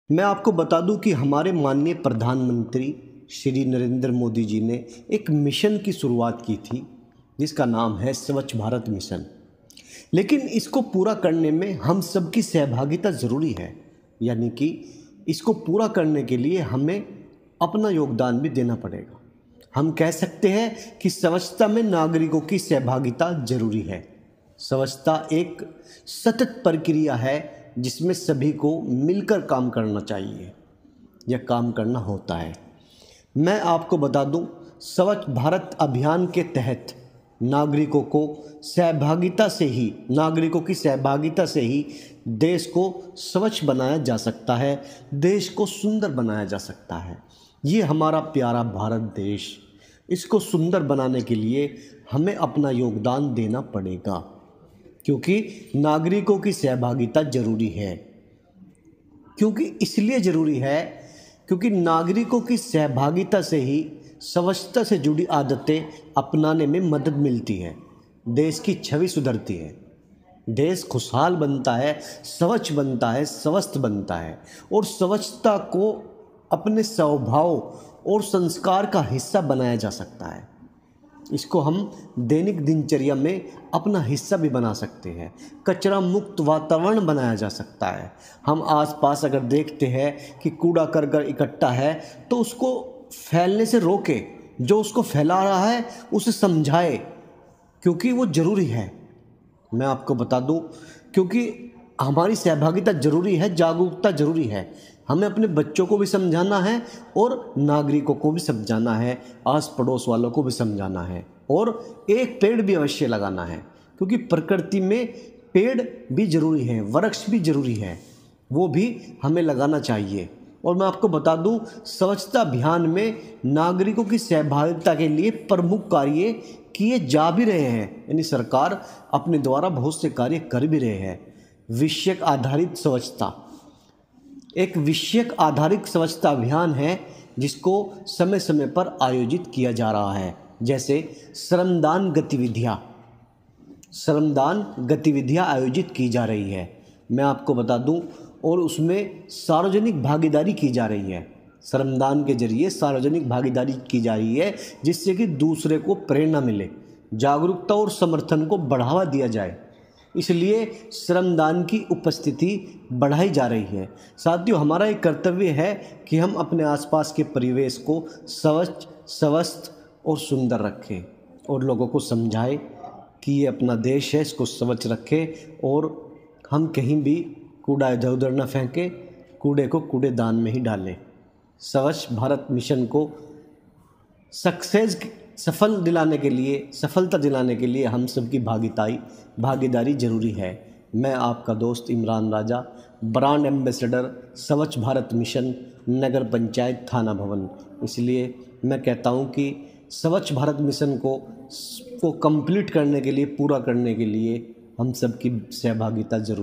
मैं आपको बता दूं कि हमारे माननीय प्रधानमंत्री श्री नरेंद्र मोदी जी ने एक मिशन की शुरुआत की थी जिसका नाम है स्वच्छ भारत मिशन। लेकिन इसको पूरा करने में हम सबकी सहभागिता ज़रूरी है, यानी कि इसको पूरा करने के लिए हमें अपना योगदान भी देना पड़ेगा। हम कह सकते हैं कि स्वच्छता में नागरिकों की सहभागिता जरूरी है। स्वच्छता एक सतत प्रक्रिया है जिसमें सभी को मिलकर काम करना चाहिए या काम करना होता है। मैं आपको बता दूं, स्वच्छ भारत अभियान के तहत नागरिकों की सहभागिता से ही देश को स्वच्छ बनाया जा सकता है, देश को सुंदर बनाया जा सकता है। ये हमारा प्यारा भारत देश, इसको सुंदर बनाने के लिए हमें अपना योगदान देना पड़ेगा, क्योंकि नागरिकों की सहभागिता जरूरी है। क्योंकि इसलिए ज़रूरी है क्योंकि नागरिकों की सहभागिता से ही स्वच्छता से जुड़ी आदतें अपनाने में मदद मिलती है, देश की छवि सुधरती है, देश खुशहाल बनता है, स्वच्छ बनता है, स्वस्थ बनता है और स्वच्छता को अपने स्वभाव और संस्कार का हिस्सा बनाया जा सकता है। इसको हम दैनिक दिनचर्या में अपना हिस्सा भी बना सकते हैं। कचरा मुक्त वातावरण बनाया जा सकता है। हम आसपास अगर देखते हैं कि कूड़ा करकट इकट्ठा है तो उसको फैलने से रोके, जो उसको फैला रहा है उसे समझाए, क्योंकि वो ज़रूरी है। मैं आपको बता दूं, क्योंकि हमारी सहभागिता ज़रूरी है, जागरूकता ज़रूरी है। हमें अपने बच्चों को भी समझाना है और नागरिकों को भी समझाना है, आस पड़ोस वालों को भी समझाना है और एक पेड़ भी अवश्य लगाना है, क्योंकि प्रकृति में पेड़ भी ज़रूरी है, वृक्ष भी ज़रूरी है, वो भी हमें लगाना चाहिए। और मैं आपको बता दूं, स्वच्छता अभियान में नागरिकों की सहभागिता के लिए प्रमुख कार्य किए जा भी रहे हैं, यानी सरकार अपने द्वारा बहुत से कार्य कर भी रहे हैं। विषयक आधारित स्वच्छता एक विषयक आधारित स्वच्छता अभियान है जिसको समय समय पर आयोजित किया जा रहा है, जैसे श्रमदान गतिविधियाँ आयोजित की जा रही है। मैं आपको बता दूं, और उसमें सार्वजनिक भागीदारी की जा रही है। श्रमदान के जरिए सार्वजनिक भागीदारी की जा रही है, जिससे कि दूसरे को प्रेरणा मिले, जागरूकता और समर्थन को बढ़ावा दिया जाए। इसलिए श्रमदान की उपस्थिति बढ़ाई जा रही है। साथियों, हमारा एक कर्तव्य है कि हम अपने आसपास के परिवेश को स्वच्छ, स्वस्थ और सुंदर रखें और लोगों को समझाएं कि ये अपना देश है, इसको स्वच्छ रखें और हम कहीं भी कूड़ा इधर उधर न फेंकें, कूड़े को कूड़ेदान में ही डालें। स्वच्छ भारत मिशन को सफलता दिलाने के लिए हम सबकी भागीदारी जरूरी है। मैं आपका दोस्त इमरान राजा, ब्रांड एम्बेसडर स्वच्छ भारत मिशन, नगर पंचायत थाना भवन। इसलिए मैं कहता हूं कि स्वच्छ भारत मिशन को कंप्लीट करने के लिए, पूरा करने के लिए हम सबकी सहभागिता जरूरी